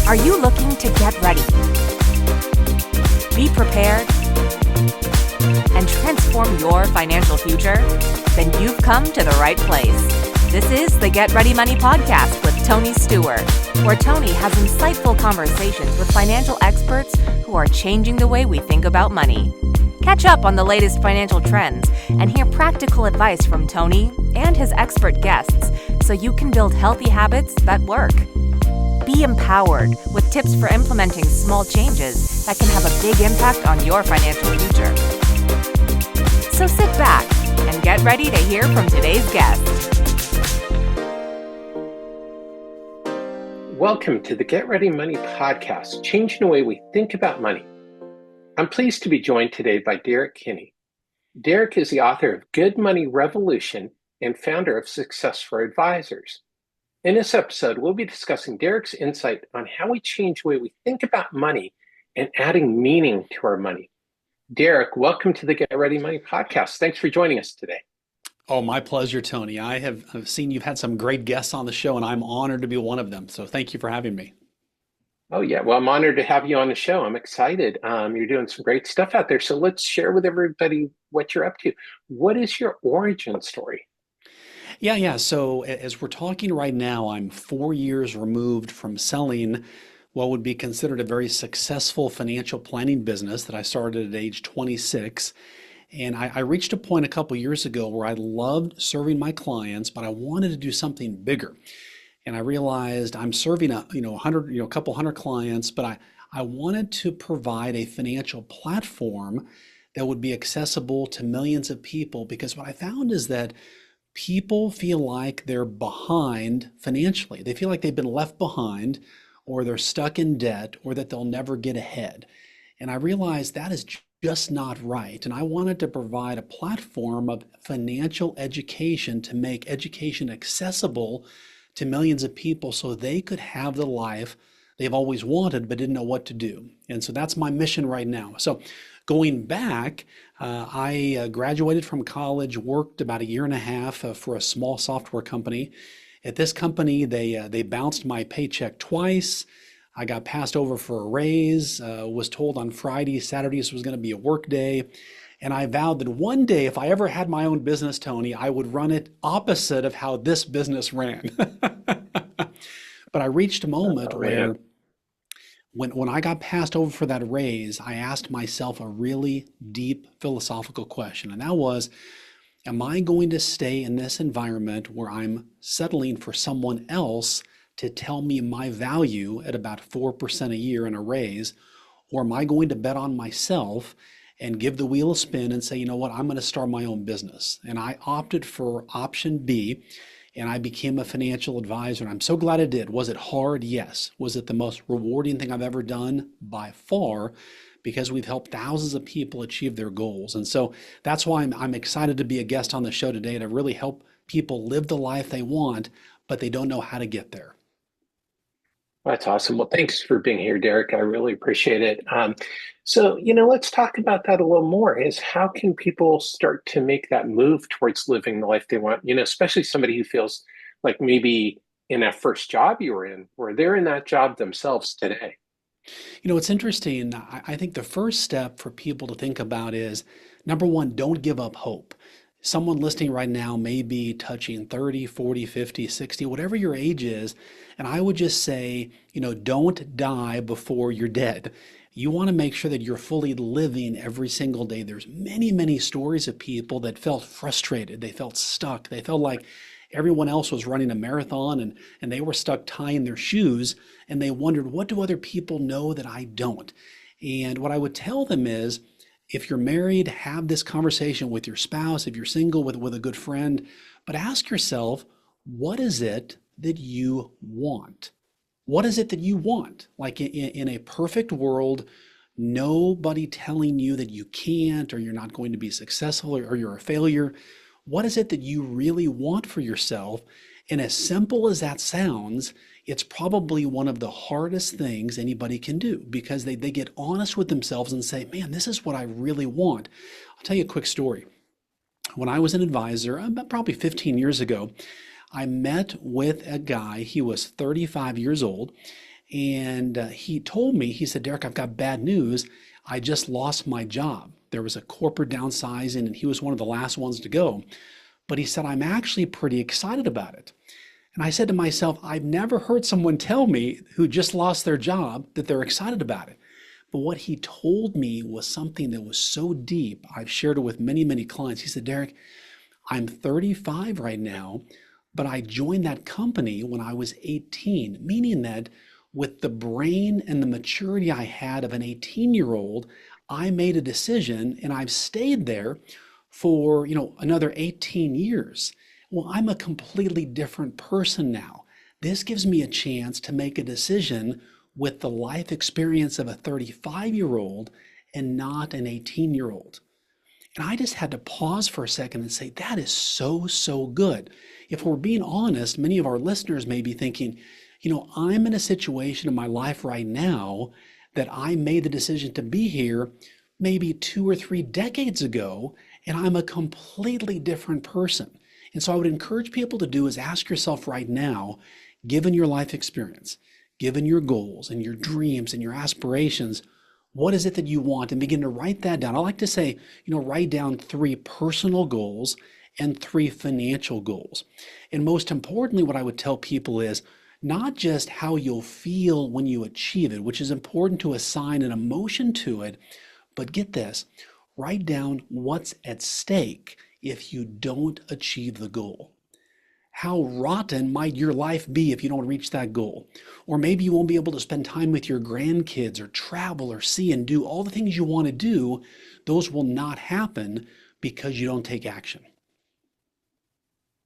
Are you looking to get ready, be prepared, and transform your financial future? Then you've come to the right place. This is the Get Ready Money Podcast with Tony Stewart, where Tony has insightful conversations with financial experts who are changing the way we think about money. Catch up on the latest financial trends and hear practical advice from Tony and his expert guests so you can build healthy habits that work. Be empowered with tips for implementing small changes that can have a big impact on your financial future. So sit back and get ready to hear from today's guest. Welcome to the Get Ready Money Podcast, changing the way we think about money. I'm pleased to be joined today by Derrick Kinney. Derrick is the author of Good Money Revolution and founder of Success for Advisors. In this episode, we'll be discussing Derrick's insight on how we change the way we think about money and adding meaning to our money. Derrick, welcome to the Get Ready Money Podcast. Thanks for joining us today. Oh, my pleasure, Tony. I've seen you've had some great guests on the show, and I'm honored to be one of them. So thank you for having me. Oh, yeah. Well, I'm honored to have you on the show. I'm excited. You're doing some great stuff out there. So let's share with everybody what you're up to. What is your origin story? Yeah. So as we're talking right now, I'm 4 years removed from selling what would be considered a very successful financial planning business that I started at age 26. And I reached a point a couple years ago where I loved serving my clients, but I wanted to do something bigger. And I realized I'm serving a couple hundred clients, but I wanted to provide a financial platform that would be accessible to millions of people, because what I found is that people feel like they're behind financially. They feel like they've been left behind, or they're stuck in debt, or that they'll never get ahead. And I realized that is just not right. And I wanted to provide a platform of financial education to make education accessible to millions of people so they could have the life they've always wanted but didn't know what to do. And so that's my mission right now. So going back, I graduated from college, worked about 1.5 years for a small software company. At this company, they bounced my paycheck twice. I got passed over for a raise, was told on Fridays, Saturdays was going to be a work day. And I vowed that one day, if I ever had my own business, Tony, I would run it opposite of how this business ran. But I reached a moment where when I got passed over for that raise, I asked myself a really deep philosophical question. And that was, am I going to stay in this environment where I'm settling for someone else to tell me my value at about 4% a year in a raise? Or am I going to bet on myself and give the wheel a spin and say, you know what, I'm going to start my own business? And I opted for option B, and I became a financial advisor. And I'm so glad I did. Was it hard? Yes. Was it the most rewarding thing I've ever done? By far, because we've helped thousands of people achieve their goals. And so that's why I'm excited to be a guest on the show today, to really help people live the life they want, but they don't know how to get there. That's awesome. Well, thanks for being here, Derrick. I really appreciate it. So, let's talk about that a little more, is how can people start to make that move towards living the life they want? Especially somebody who feels like maybe in that first job you were in, or they're in that job themselves today. It's interesting. I think the first step for people to think about is, number one, don't give up hope. Someone listening right now may be touching 30, 40, 50, 60, whatever your age is. And I would just say, don't die before you're dead. You want to make sure that you're fully living every single day. There's many, many stories of people that felt frustrated. They felt stuck. They felt like everyone else was running a marathon and they were stuck tying their shoes. And they wondered, what do other people know that I don't? And what I would tell them is, if you're married, have this conversation with your spouse. If you're single, with a good friend. But ask yourself, what is it that you want? What is it that you want? Like in a perfect world, nobody telling you that you can't, or you're not going to be successful, or you're a failure. What is it that you really want for yourself? And as simple as that sounds, it's probably one of the hardest things anybody can do, because they get honest with themselves and say, man, this is what I really want. I'll tell you a quick story. When I was an advisor, about probably 15 years ago, I met with a guy. He was 35 years old, And he told me, he said, Derrick, I've got bad news. I just lost my job. There was a corporate downsizing and he was one of the last ones to go. But he said, I'm actually pretty excited about it. And I said to myself, I've never heard someone tell me who just lost their job that they're excited about it. But what he told me was something that was so deep. I've shared it with many, many clients. He said, Derrick, I'm 35 right now, but I joined that company when I was 18, meaning that with the brain and the maturity I had of an 18-year-old, I made a decision and I've stayed there for, another 18 years. Well, I'm a completely different person now. This gives me a chance to make a decision with the life experience of a 35-year-old and not an 18-year-old. And I just had to pause for a second and say, that is so, so good. If we're being honest, many of our listeners may be thinking, I'm in a situation in my life right now that I made the decision to be here maybe 2 or 3 decades ago, and I'm a completely different person. And so I would encourage people to do is ask yourself right now, given your life experience, given your goals and your dreams and your aspirations, what is it that you want? And begin to write that down. I like to say, write down 3 personal goals and 3 financial goals. And most importantly, what I would tell people is not just how you'll feel when you achieve it, which is important to assign an emotion to it, but get this, write down what's at stake if you don't achieve the goal. How rotten might your life be if you don't reach that goal? Or maybe you won't be able to spend time with your grandkids or travel or see and do all the things you want to do. Those will not happen because you don't take action.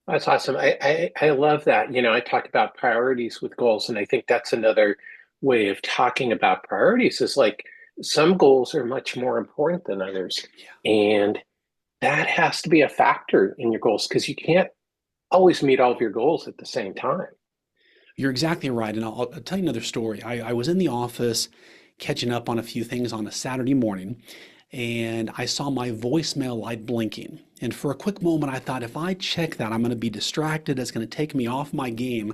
That's awesome. I love that. I talk about priorities with goals, and I think that's another way of talking about priorities is like some goals are much more important than others. Yeah. And that has to be a factor in your goals because you can't always meet all of your goals at the same time. You're exactly right. And I'll tell you another story. I was in the office catching up on a few things on a Saturday morning, and I saw my voicemail light blinking. And for a quick moment, I thought, if I check that, I'm going to be distracted. It's going to take me off my game.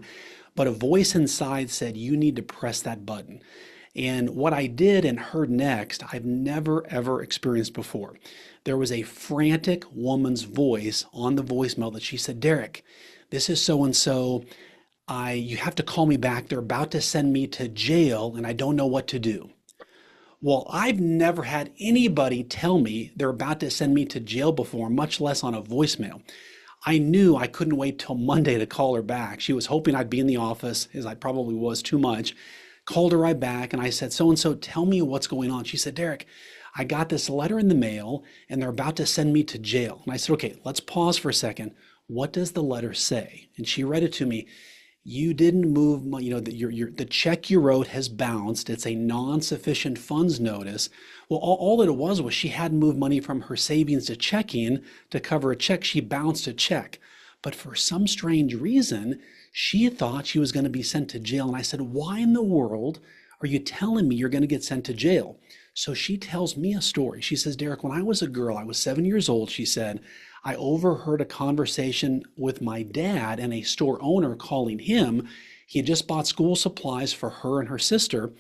But a voice inside said, you need to press that button. And what I did and heard next, I've never, ever experienced before. There was a frantic woman's voice on the voicemail that she said, Derrick, this is so-and-so. You have to call me back. They're about to send me to jail and I don't know what to do. Well, I've never had anybody tell me they're about to send me to jail before, much less on a voicemail. I knew I couldn't wait till Monday to call her back. She was hoping I'd be in the office, as I probably was too much. Called her right back and I said, so-and-so, tell me what's going on. She said, Derrick, I got this letter in the mail and they're about to send me to jail. And I said, okay, let's pause for a second. What does the letter say? And she read it to me. You didn't move, the check you wrote has bounced. It's a non-sufficient funds notice. Well, all that it was she hadn't moved money from her savings to checking to cover a check. She bounced a check. But for some strange reason, she thought she was going to be sent to jail. And I said, why in the world are you telling me you're going to get sent to jail? So she tells me a story. She says, Derrick, when I was a girl, I was 7 years old, she said, I overheard a conversation with my dad and a store owner calling him. He had just bought school supplies for her and her sister,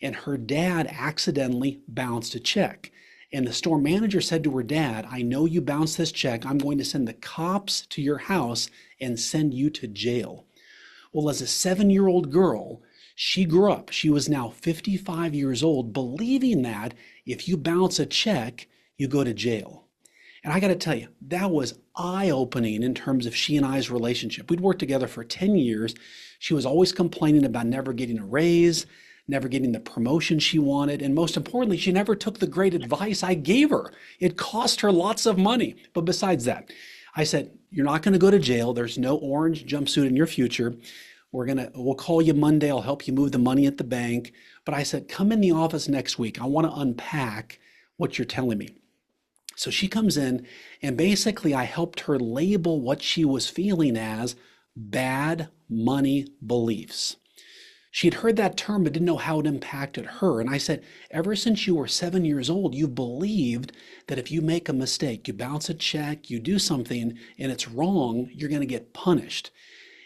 and her dad accidentally bounced a check. And the store manager said to her dad, I know you bounced this check. I'm going to send the cops to your house and send you to jail. Well, as a 7-year-old girl, she grew up. She was now 55 years old, believing that if you bounce a check, you go to jail. And I got to tell you, that was eye-opening in terms of she and I's relationship. We'd worked together for 10 years. She was always complaining about never getting a raise, never getting the promotion she wanted, and most importantly, she never took the great advice I gave her. It cost her lots of money. But besides that, I said, you're not going to go to jail. There's no orange jumpsuit in your future. We'll call you Monday. I'll help you move the money at the bank. But I said, come in the office next week. I want to unpack what you're telling me. So she comes in and basically I helped her label what she was feeling as bad money beliefs. She'd heard that term but didn't know how it impacted her. And I said, ever since you were 7 years old, you've believed that if you make a mistake, you bounce a check, you do something and it's wrong, you're going to get punished.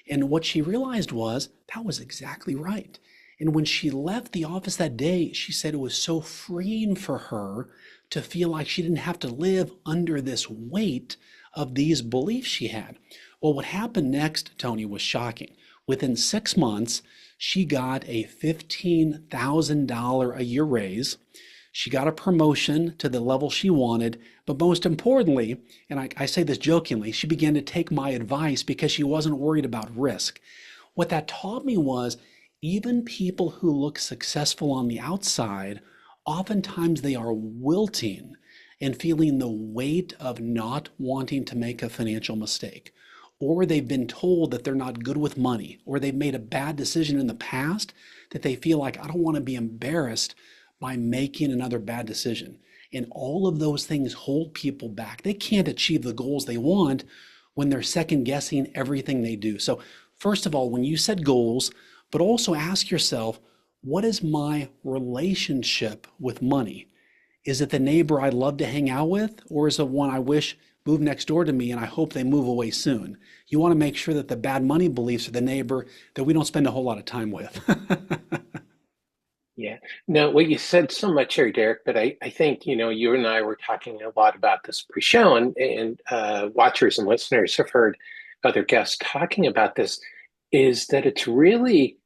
And what she realized was that was exactly right. And when she left the office that day, she said it was so freeing for her to feel like she didn't have to live under this weight of these beliefs she had. Well, what happened next, Tony, was shocking. Within 6 months, she got a $15,000 a year raise. She got a promotion to the level she wanted, but most importantly, and I say this jokingly, she began to take my advice because she wasn't worried about risk. What that taught me was even people who look successful on the outside, oftentimes they are wilting and feeling the weight of not wanting to make a financial mistake. Or they've been told that they're not good with money, or they've made a bad decision in the past that they feel like, I don't want to be embarrassed by making another bad decision. And all of those things hold people back. They can't achieve the goals they want when they're second guessing everything they do. So first of all, when you set goals, but also ask yourself, what is my relationship with money? Is it the neighbor I'd love to hang out with, or is it one I wish moved next door to me and I hope they move away soon? You want to make sure that the bad money beliefs are the neighbor that we don't spend a whole lot of time with. Yeah. No, what you said so much here, Derek, but I think, you and I were talking a lot about this pre-show, and watchers and listeners have heard other guests talking about this, is that it's really,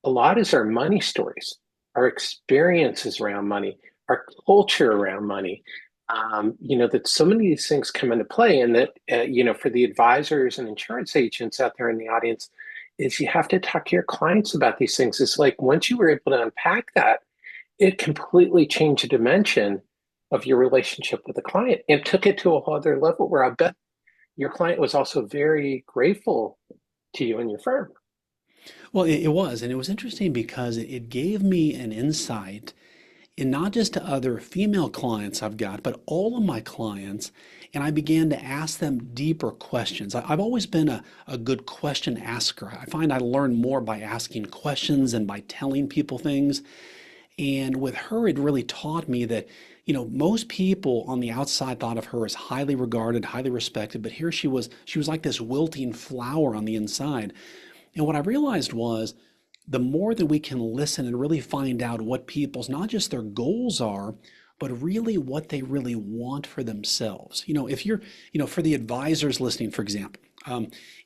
a lot is our money stories, our experiences around money, our culture around money, that so many of these things come into play, and that, for the advisors and insurance agents out there in the audience, is you have to talk to your clients about these things. It's like once you were able to unpack that, it completely changed the dimension of your relationship with the client and took it to a whole other level where I bet your client was also very grateful to you and your firm. Well, it was, and it was interesting because it gave me an insight, and not just to other female clients I've got, but all of my clients. And I began to ask them deeper questions. I've always been a good question asker. I find I learn more by asking questions and by telling people things. And with her, it really taught me that, most people on the outside thought of her as highly regarded, highly respected, but here she was like this wilting flower on the inside. And what I realized was, the more that we can listen and really find out what people's, not just their goals are, but really what they really want for themselves. If you're, for the advisors listening, for example,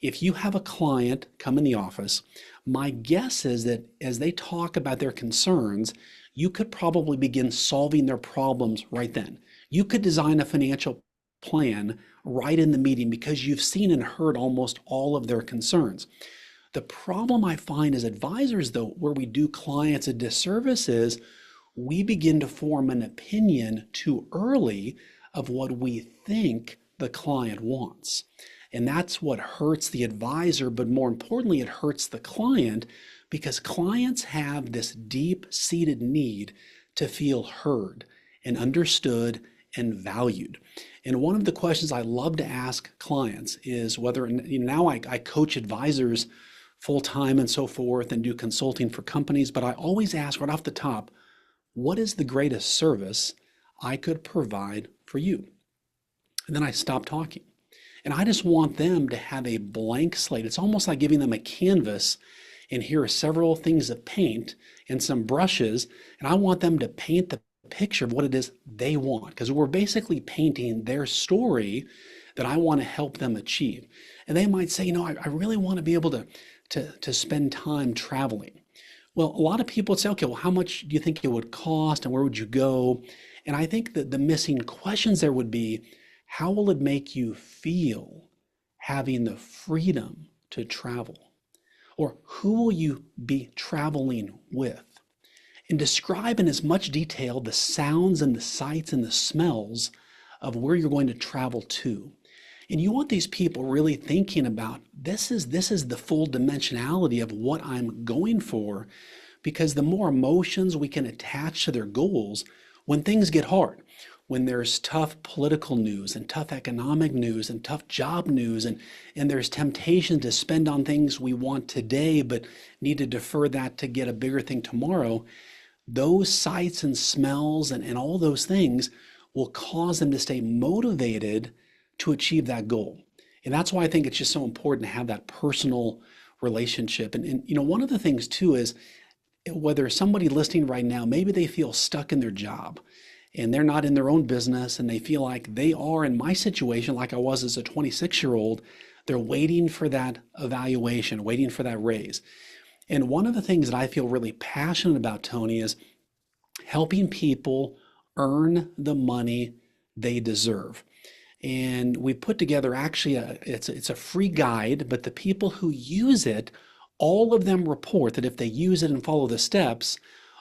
if you have a client come in the office, my guess is that as they talk about their concerns, you could probably begin solving their problems right then. You could design a financial plan right in the meeting because you've seen and heard almost all of their concerns. The problem I find as advisors, though, where we do clients a disservice is we begin to form an opinion too early of what we think the client wants. And that's what hurts the advisor, but more importantly, it hurts the client because clients have this deep-seated need to feel heard and understood and valued. And one of the questions I love to ask clients is whether, now I coach advisors full-time and so forth and do consulting for companies, but I always ask right off the top, what is the greatest service I could provide for you? And then I stop talking. And I just want them to have a blank slate. It's almost like giving them a canvas, and here are several things of paint and some brushes, and I want them to paint the picture of what it is they want, because we're basically painting their story that I want to help them achieve. And they might say, I really want to be able to spend time traveling. Well, a lot of people would say, okay, well, how much do you think it would cost and where would you go? And I think that the missing questions there would be, how will it make you feel having the freedom to travel? Or who will you be traveling with? And describe in as much detail the sounds and the sights and the smells of where you're going to travel to. And you want these people really thinking about, this is the full dimensionality of what I'm going for, because the more emotions we can attach to their goals, when things get hard, when there's tough political news and tough economic news and tough job news, and there's temptation to spend on things we want today but need to defer that to get a bigger thing tomorrow, those sights and smells and all those things will cause them to stay motivated to achieve that goal. And that's why I think it's just so important to have that personal relationship. And one of the things too is Whether somebody listening right now, maybe they feel stuck in their job and they're not in their own business and they feel like they are in my situation, like I was as a 26-year-old, they're waiting for that evaluation, waiting for that raise. And one of the things that I feel really passionate about, Tony, is helping people earn the money they deserve. And we put together actually it's a free guide, but the people who use it, all of them report that if they use it and follow the steps,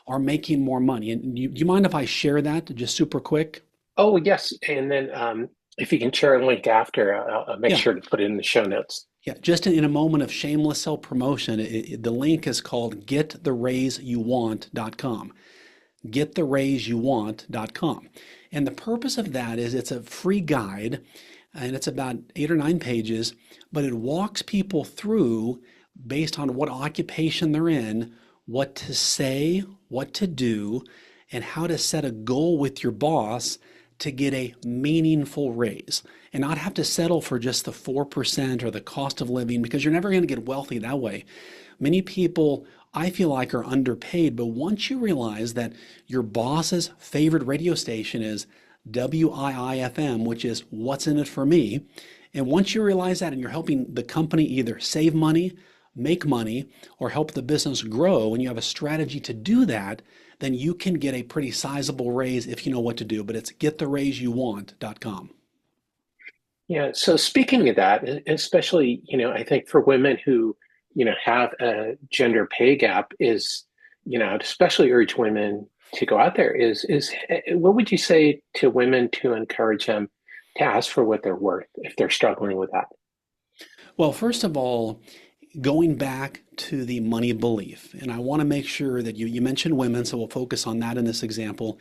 are making more money. And do you mind if I share that just super quick? Oh, yes. And then if you can share a link after, I'll make Yeah. sure to put it in the show notes. Yeah, just in a moment of shameless self-promotion, the link is called gettheraiseyouwant.com. Gettheraiseyouwant.com. And the purpose of that is it's a free guide and it's about 8 or 9 pages, but it walks people through based on what occupation they're in, what to say, what to do, and how to set a goal with your boss to get a meaningful raise and not have to settle for just the 4% or the cost of living, because you're never going to get wealthy that way. Many people, I feel like, are underpaid, but once you realize that your boss's favorite radio station is WIIFM, which is What's in It for Me, and once you realize that and you're helping the company either save money, make money, or help the business grow, and you have a strategy to do that, then you can get a pretty sizable raise if you know what to do. But it's gettheraiseyouwant.com. Yeah. So speaking of that, especially, I think for women who, have a gender pay gap is, I'd especially urge women to go out there is what would you say to women to encourage them to ask for what they're worth if they're struggling with that? Well, first of all, going back to the money belief, and I want to make sure that you mentioned women, so we'll focus on that in this example.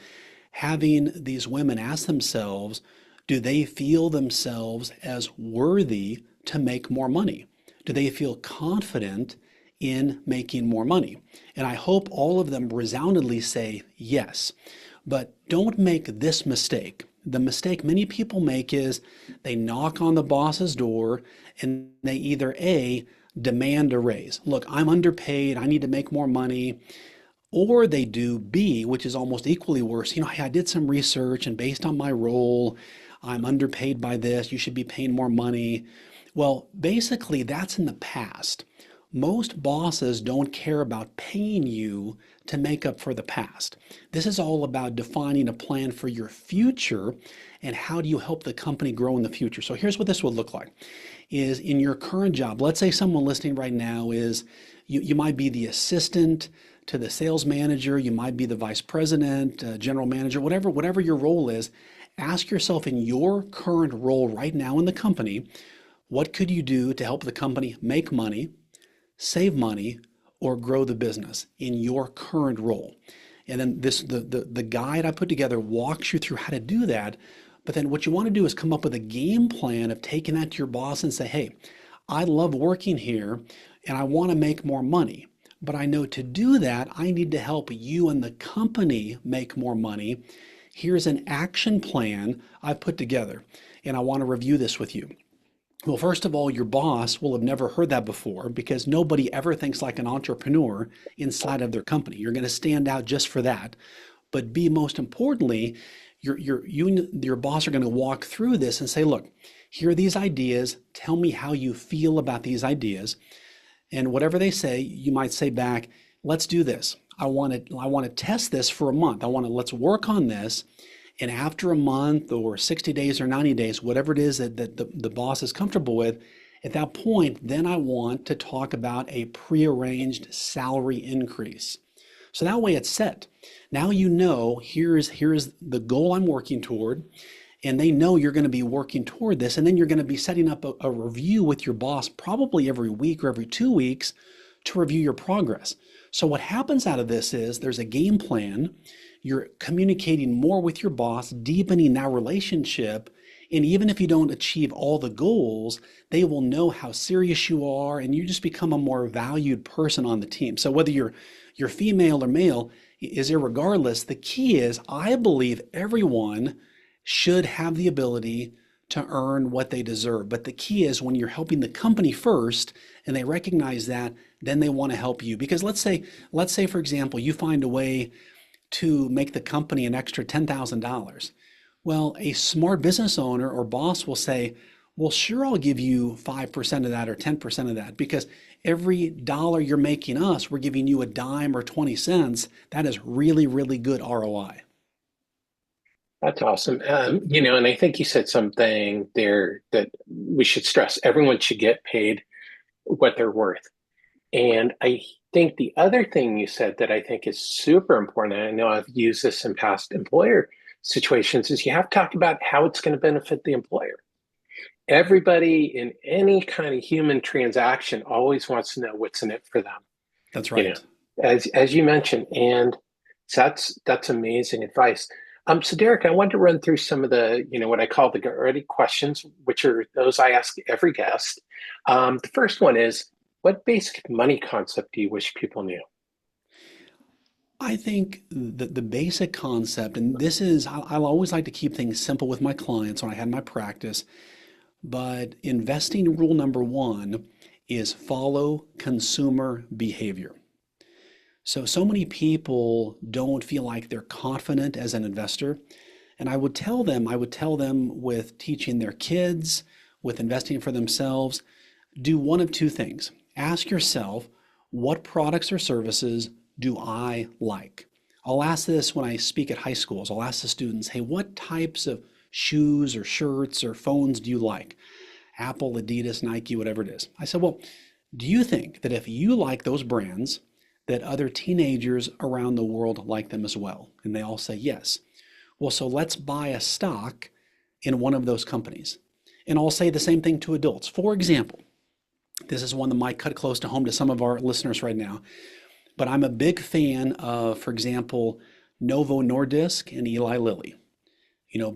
Having these women ask themselves, do they feel themselves as worthy to make more money? Do they feel confident in making more money? And I hope all of them resoundingly say yes. But don't make this mistake. The mistake many people make is they knock on the boss's door and they either A, demand a raise. Look, I'm underpaid, I need to make more money. Or they do B, which is almost equally worse. Hey, I did some research and based on my role, I'm underpaid by this, you should be paying more money. Well, basically that's in the past. Most bosses don't care about paying you to make up for the past. This is all about defining a plan for your future and how do you help the company grow in the future. So here's what this would look like. Is in your current job, let's say someone listening right now is, you might be the assistant to the sales manager, you might be the vice president, general manager, whatever your role is. Ask yourself in your current role right now in the company, what could you do to help the company make money, save money, or grow the business in your current role? And then the guide I put together walks you through how to do that. But then what you want to do is come up with a game plan of taking that to your boss and say, hey, I love working here and I want to make more money. But I know to do that, I need to help you and the company make more money. Here's an action plan I've put together, and I want to review this with you. Well, first of all, your boss will have never heard that before because nobody ever thinks like an entrepreneur inside of their company. You're going to stand out just for that. But B, most importantly, you and your boss are going to walk through this and say, look, here are these ideas. Tell me how you feel about these ideas. And whatever they say, you might say back, let's do this. I want to test this for a month. Let's work on this. And after a month or 60 days or 90 days, whatever it is that the boss is comfortable with, at that point, then I want to talk about a prearranged salary increase. So that way it's set. Now you know, here's the goal I'm working toward, and they know you're going to be working toward this, and then you're going to be setting up a review with your boss probably every week or every 2 weeks to review your progress. So what happens out of this is there's a game plan, you're communicating more with your boss, deepening that relationship, and even if you don't achieve all the goals, they will know how serious you are, and you just become a more valued person on the team. So whether you're female or male is irregardless. The key is I believe everyone should have the ability to earn what they deserve. But the key is when you're helping the company first and they recognize that, then they want to help you. Because let's say for example, you find a way to make the company an extra $10,000. Well, a smart business owner or boss will say, well, sure, I'll give you 5% of that or 10% of that, because every dollar you're making us, we're giving you a dime or 20 cents. That is really, really good ROI. That's awesome. And I think you said something there that we should stress. Everyone should get paid what they're worth. And I think the other thing you said that I think is super important, and I know I've used this in past employer situations, is you have to talk about how it's going to benefit the employer. Everybody in any kind of human transaction always wants to know what's in it for them. That's right. As you mentioned, and that's amazing advice. So Derrick, I wanted to run through some of the, what I call the get ready questions, which are those I ask every guest. The first one is, what basic money concept do you wish people knew? I think the basic concept, and this is, I'll always like to keep things simple with my clients when I have my practice, but investing rule number one is follow consumer behavior. So many people don't feel like they're confident as an investor. And I would tell them with teaching their kids, with investing for themselves, do one of two things. Ask yourself, what products or services do I like? I'll ask this when I speak at high schools. I'll ask the students, hey, what types of shoes or shirts or phones do you like? Apple, Adidas, Nike, whatever it is. I said, well, do you think that if you like those brands, that other teenagers around the world like them as well? And they all say yes. Well, so let's buy a stock in one of those companies. And I'll say the same thing to adults. For example, this is one that might cut close to home to some of our listeners right now, but I'm a big fan of, for example, Novo Nordisk and Eli Lilly,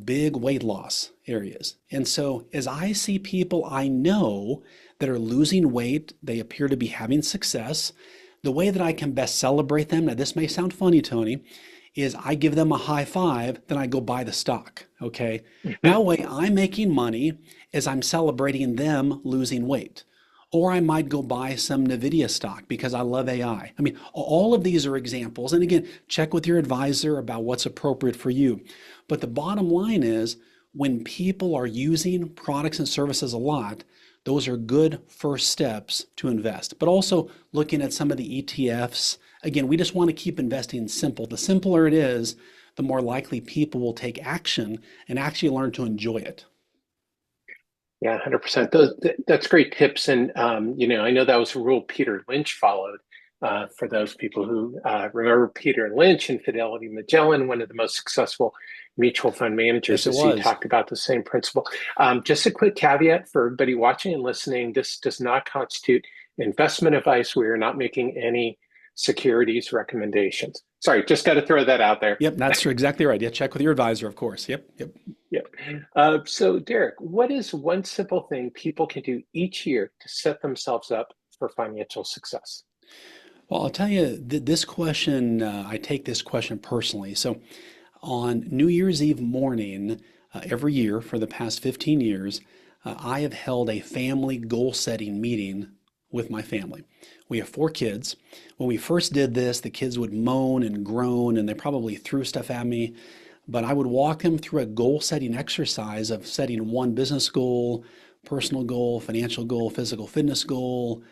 big weight loss areas. And so as I see people I know that are losing weight, they appear to be having success, the way that I can best celebrate them, now this may sound funny, Tony, is I give them a high five, then I go buy the stock, okay? That way I'm making money as I'm celebrating them losing weight. Or I might go buy some NVIDIA stock because I love AI. I mean, all of these are examples. And again, check with your advisor about what's appropriate for you. But the bottom line is, when people are using products and services a lot, those are good first steps to invest. But also looking at some of the ETFs. Again, we just want to keep investing simple. The simpler it is, the more likely people will take action and actually learn to enjoy it. Yeah, 100%. That's great tips. And, I know that was a rule Peter Lynch followed. For those people who remember Peter Lynch and Fidelity Magellan, one of the most successful mutual fund managers, Yes, it as he was. talked about the same principle. Just a quick caveat for everybody watching and listening, this does not constitute investment advice. We are not making any securities recommendations. Sorry, just got to throw that out there. Yep, that's exactly right. Yeah, check with your advisor, of course. Yep. So Derrick, what is one simple thing people can do each year to set themselves up for financial success? Well, I'll tell you this question, I take this question personally. So on New Year's Eve morning, every year for the past 15 years, I have held a family goal setting meeting with my family. We have 4 kids. When we first did this, the kids would moan and groan and they probably threw stuff at me. But I would walk them through a goal setting exercise of setting one business goal, personal goal, financial goal, physical fitness goal,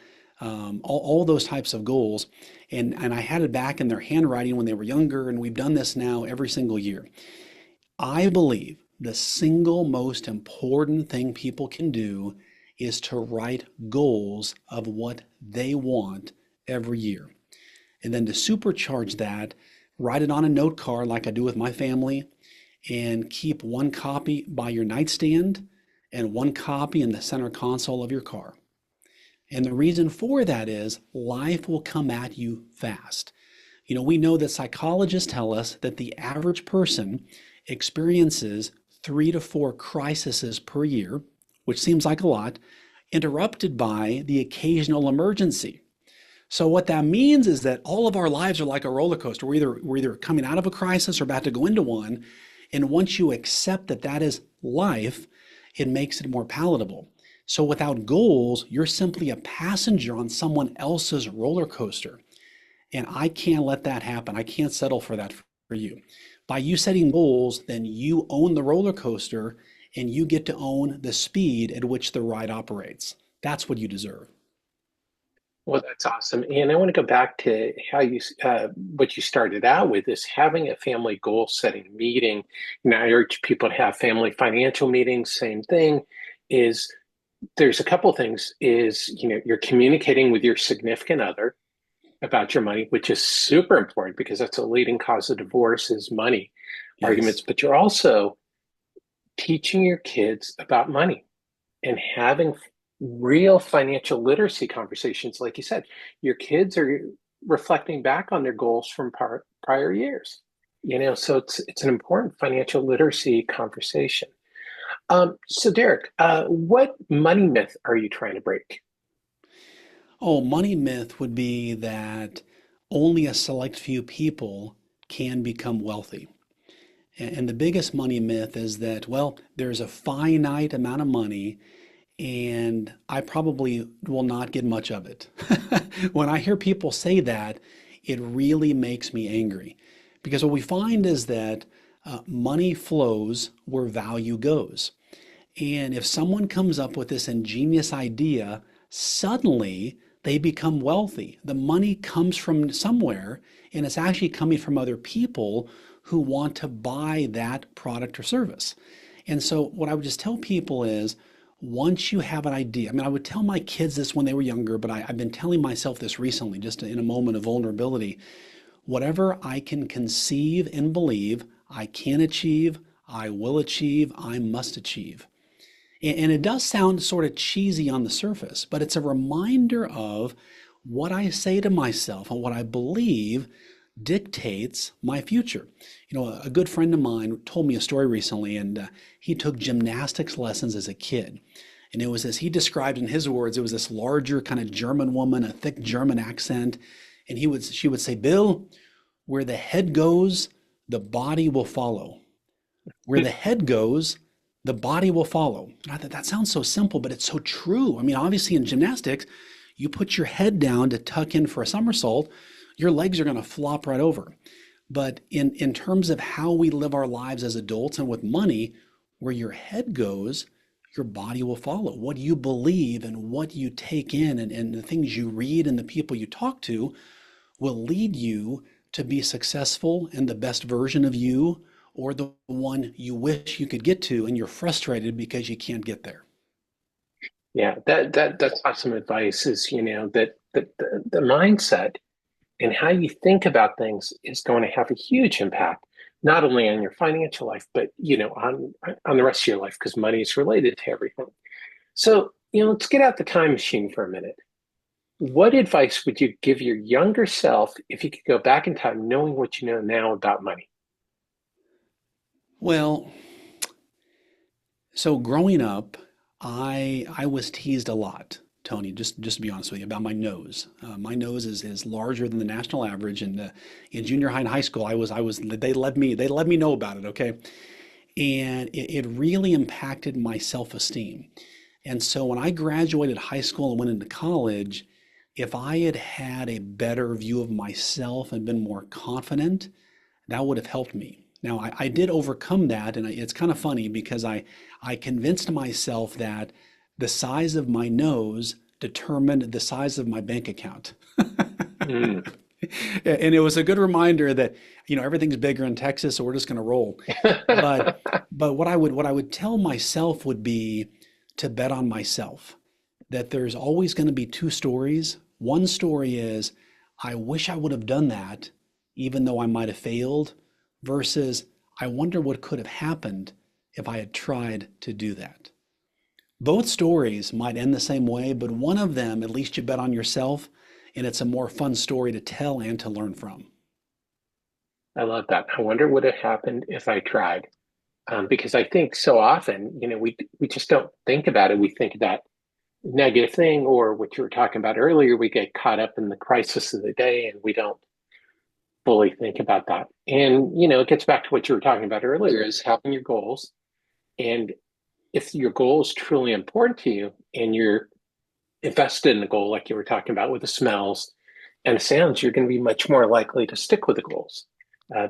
all those types of goals. And I had it back in their handwriting when they were younger, and we've done this now every single year. I believe the single most important thing people can do is to write goals of what they want every year. And then to supercharge that, write it on a note card like I do with my family, and keep one copy by your nightstand and one copy in the center console of your car. And the reason for that is life will come at you fast. We know that psychologists tell us that the average person experiences 3 to 4 crises per year, which seems like a lot, interrupted by the occasional emergency. So what that means is that all of our lives are like a roller coaster. We're either coming out of a crisis or about to go into one. And once you accept that that is life, it makes it more palatable. So without goals, you're simply a passenger on someone else's roller coaster. And I can't let that happen. I can't settle for that for you. By you setting goals, then you own the roller coaster and you get to own the speed at which the ride operates. That's what you deserve. Well, that's awesome. And I want to go back to how what you started out with is having a family goal setting meeting. And I urge people to have family financial meetings. Same thing is there's a couple things is, you're communicating with your significant other about your money, which is super important because that's a leading cause of divorce is money arguments, Yes. but you're also teaching your kids about money and having real financial literacy conversations. Like you said, your kids are reflecting back on their goals from prior years. So it's an important financial literacy conversation. So Derrick, what money myth are you trying to break? Oh, money myth would be that only a select few people can become wealthy. And the biggest money myth is that, well, there's a finite amount of money and I probably will not get much of it. When I hear people say that, it really makes me angry because what we find is that money flows where value goes. And if someone comes up with this ingenious idea, suddenly they become wealthy. The money comes from somewhere, and it's actually coming from other people who want to buy that product or service. And so, what I would just tell people is once you have an idea, I mean, I would tell my kids this when they were younger, but I've been telling myself this recently, just in a moment of vulnerability. Whatever I can conceive and believe, I can achieve, I will achieve, I must achieve. And it does sound sort of cheesy on the surface, but it's a reminder of what I say to myself and what I believe dictates my future. A good friend of mine told me a story recently, and he took gymnastics lessons as a kid. And it was as he described in his words, it was this larger kind of German woman, a thick German accent. And she would say, Bill, where the head goes, the body will follow. Where the head goes, the body will follow. I thought that sounds so simple, but it's so true. I mean, obviously in gymnastics, you put your head down to tuck in for a somersault, your legs are going to flop right over. But in terms of how we live our lives as adults and with money, where your head goes, your body will follow. What you believe and what you take in and the things you read and the people you talk to will lead you to be successful and the best version of you or the one you wish you could get to and you're frustrated because you can't get there. Yeah, that's awesome advice. Is that the mindset and how you think about things is going to have a huge impact, not only on your financial life, but on the rest of your life because money is related to everything. So let's get out the time machine for a minute. What advice would you give your younger self if you could go back in time, knowing what you know now about money? Well, so growing up, I was teased a lot, Tony. Just to be honest with you, about my nose. My nose is larger than the national average, and in junior high and high school, I was they let me know about it. Okay, and it really impacted my self-esteem. And so when I graduated high school and went into college, if I had had a better view of myself and been more confident, that would have helped me. Now, I did overcome that, and it's kind of funny because I convinced myself that the size of my nose determined the size of my bank account. Mm. And it was a good reminder that, everything's bigger in Texas, so we're just going to roll. But but what I would tell myself would be to bet on myself, that there's always going to be two stories. One story is, I wish I would have done that, even though I might have failed, versus I wonder what could have happened if I had tried to do that. Both stories might end the same way, but one of them, at least you bet on yourself, and it's a more fun story to tell and to learn from. I love that. I wonder what had happened if I tried. Because I think so often, we just don't think about it. We think of that negative thing, or what you were talking about earlier. We get caught up in the crisis of the day, and we don't fully think about that. And it gets back to what you were talking about earlier: is having your goals and if your goal is truly important to you and you're invested in the goal, like you were talking about with the smells and the sounds, you're going to be much more likely to stick with the goals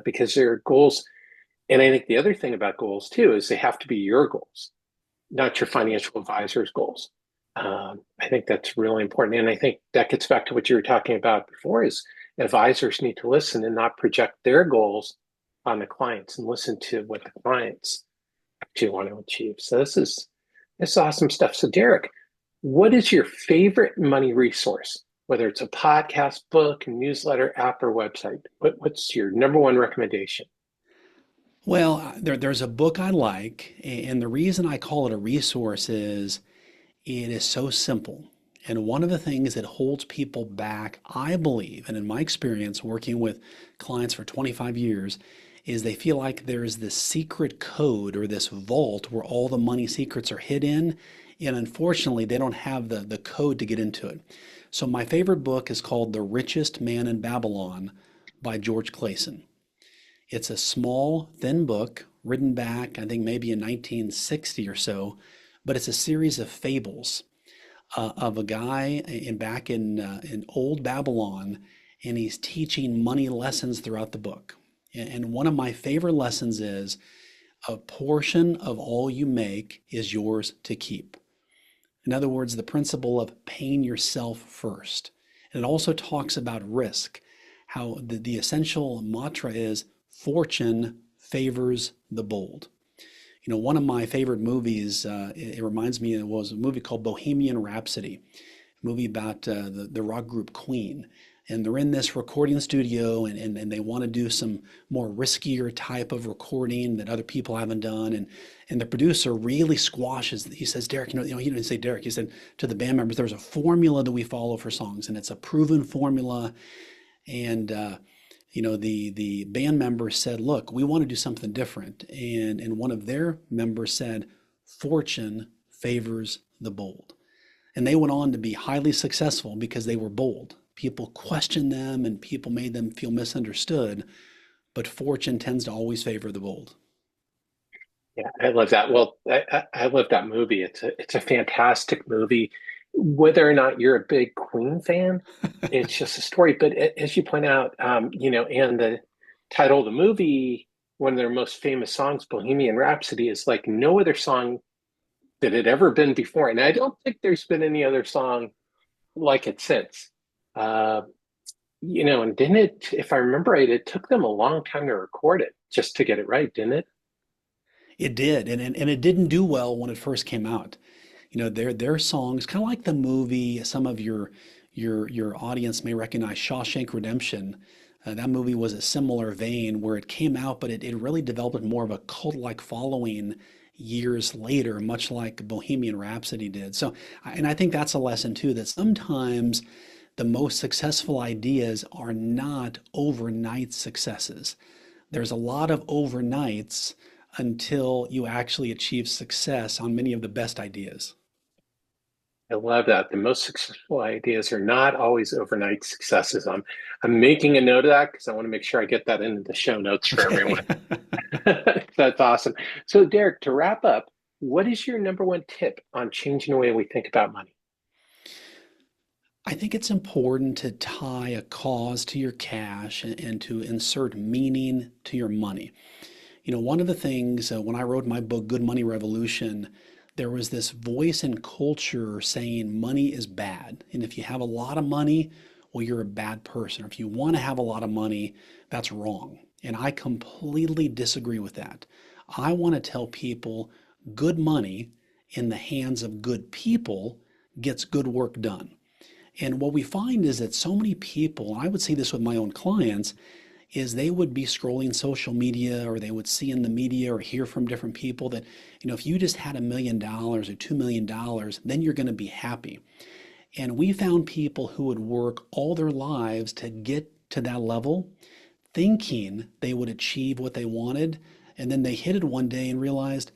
because they're goals. And I think the other thing about goals too is they have to be your goals, not your financial advisor's goals. I think that's really important. And I think that gets back to what you were talking about before is advisors need to listen and not project their goals on the clients and listen to what the clients actually want to achieve. So this is awesome stuff. So Derrick, what is your favorite money resource? Whether it's a podcast, book, newsletter, app, or website, what's your number one recommendation? Well, there's a book I like, and the reason I call it a resource is it is so simple. And one of the things that holds people back, I believe, and in my experience working with clients for 25 years, is they feel like there's this secret code or this vault where all the money secrets are hidden. And unfortunately, they don't have the code to get into it. So my favorite book is called The Richest Man in Babylon by George Clason. It's a small, thin book written back, I think maybe in 1960 or so, but it's a series of fables of a guy back in old Babylon, and he's teaching money lessons throughout the book. And one of my favorite lessons is a portion of all you make is yours to keep. In other words, the principle of paying yourself first. And it also talks about risk, how the essential mantra is fortune favors the bold. You know, one of my favorite movies, it reminds me, it was a movie called Bohemian Rhapsody, a movie about the rock group Queen. And they're in this recording studio and they want to do some more riskier type of recording that other people haven't done. And the producer really squashes, he says, Derrick, he didn't say Derrick, he said to the band members, there's a formula that we follow for songs and it's a proven formula. And the band members said, look, we want to do something different. And one of their members said, fortune favors the bold. And they went on to be highly successful because they were bold. People questioned them and people made them feel misunderstood, but fortune tends to always favor the bold. Yeah, I love that. Well, I love that movie. It's a fantastic movie. Whether or not you're a big Queen fan, it's just a story. But as you point out, and the title of the movie, one of their most famous songs, Bohemian Rhapsody, is like no other song that had ever been before. And I don't think there's been any other song like it since. And didn't it, if I remember right, it took them a long time to record it just to get it right, didn't it? It did, and it didn't do well when it first came out. You know, their songs, kind of like the movie, some of your audience may recognize Shawshank Redemption. That movie was a similar vein where it came out, but it really developed more of a cult-like following years later, much like Bohemian Rhapsody did. So, and I think that's a lesson too, that sometimes the most successful ideas are not overnight successes. There's a lot of overnights until you actually achieve success on many of the best ideas. I love that. The most successful ideas are not always overnight successes. I'm making a note of that because I want to make sure I get that into the show notes for everyone. That's awesome. So Derrick, to wrap up, what is your number one tip on changing the way we think about money? I think it's important to tie a cause to your cash and to insert meaning to your money. You know, one of the things when I wrote my book, Good Money Revolution, there was this voice in culture saying money is bad. And if you have a lot of money, well, you're a bad person. Or if you want to have a lot of money, that's wrong. And I completely disagree with that. I want to tell people good money in the hands of good people gets good work done. And what we find is that so many people, and I would see this with my own clients, is they would be scrolling social media or they would see in the media or hear from different people that, if you just had $1 million or $2 million, then you're going to be happy. And we found people who would work all their lives to get to that level, thinking they would achieve what they wanted. And then they hit it one day and realized,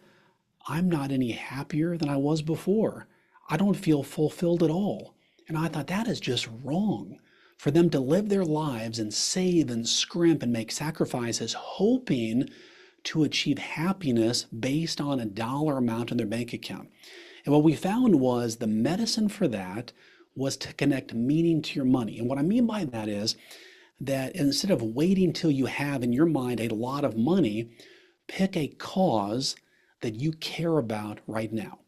I'm not any happier than I was before. I don't feel fulfilled at all. And I thought that is just wrong. For them to live their lives and save and scrimp and make sacrifices, hoping to achieve happiness based on a dollar amount in their bank account. And what we found was the medicine for that was to connect meaning to your money. And what I mean by that is that instead of waiting till you have in your mind a lot of money, pick a cause that you care about right now.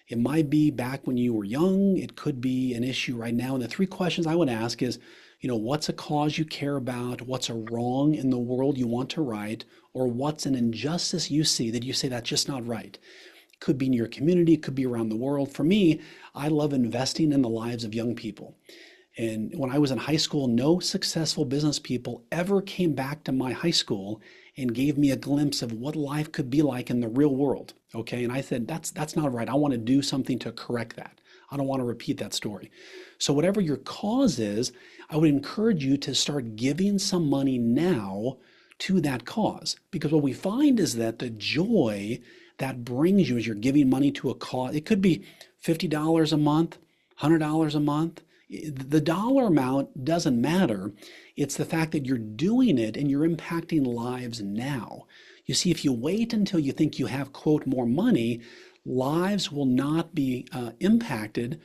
It might be back when you were young. It could be an issue right now. And the three questions I would ask is, what's a cause you care about? What's a wrong in the world you want to right? Or what's an injustice you see that you say that's just not right? It could be in your community. It could be around the world. For me, I love investing in the lives of young people. And when I was in high school, no successful business people ever came back to my high school and gave me a glimpse of what life could be like in the real world. Okay. And I said, that's not right. I want to do something to correct that. I don't want to repeat that story. So whatever your cause is, I would encourage you to start giving some money now to that cause. Because what we find is that the joy that brings you as you're giving money to a cause, it could be $50 a month, $100 a month. The dollar amount doesn't matter. It's the fact that you're doing it and you're impacting lives now. You see, if you wait until you think you have, quote, more money, lives will not be impacted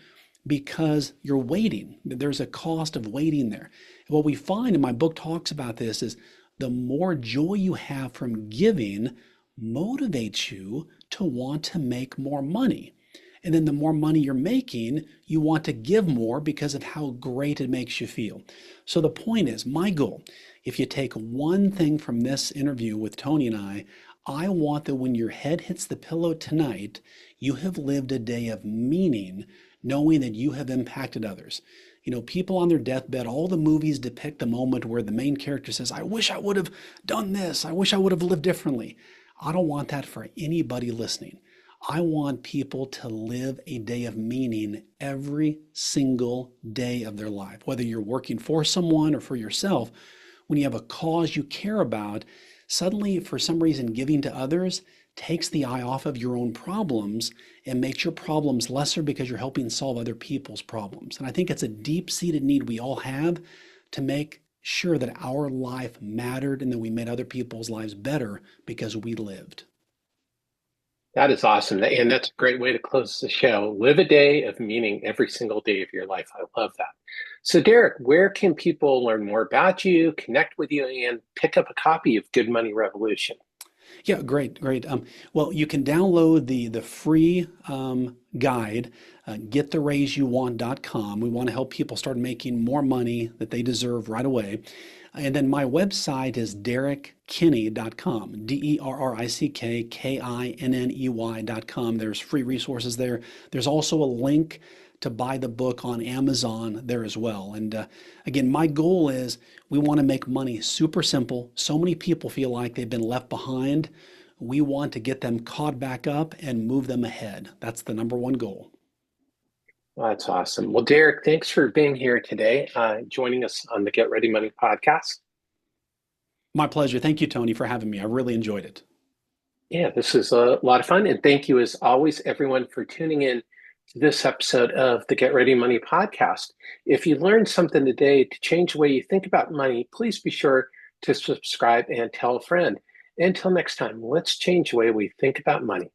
because you're waiting. There's a cost of waiting there. And what we find, and my book talks about this, is the more joy you have from giving motivates you to want to make more money. And then the more money you're making, you want to give more because of how great it makes you feel. So the point is, my goal, if you take one thing from this interview with Tony and I want that when your head hits the pillow tonight, you have lived a day of meaning, knowing that you have impacted others. People on their deathbed, all the movies depict the moment where the main character says, I wish I would have done this. I wish I would have lived differently. I don't want that for anybody listening. I want people to live a day of meaning every single day of their life. Whether you're working for someone or for yourself, when you have a cause you care about, suddenly, for some reason, giving to others takes the eye off of your own problems and makes your problems lesser because you're helping solve other people's problems. And I think it's a deep-seated need we all have to make sure that our life mattered and that we made other people's lives better because we lived. That is awesome. And that's a great way to close the show. Live a day of meaning every single day of your life. I love that. So, Derrick, where can people learn more about you, connect with you, and pick up a copy of Good Money Revolution? Yeah, great. Well, you can download the free guide, gettheraiseyouwant.com. We want to help people start making more money that they deserve right away. And then my website is derrickkinney.com, DerrickKinney.com. There's free resources there. There's also a link to buy the book on Amazon there as well. And again, my goal is we want to make money super simple. So many people feel like they've been left behind. We want to get them caught back up and move them ahead. That's the number one goal. Well, that's awesome. Well, Derrick, thanks for being here today, joining us on the Get Ready Money podcast. My pleasure. Thank you, Tony, for having me. I really enjoyed it. Yeah, this is a lot of fun. And thank you, as always, everyone, for tuning in to this episode of the Get Ready Money podcast. If you learned something today to change the way you think about money, please be sure to subscribe and tell a friend. Until next time, let's change the way we think about money.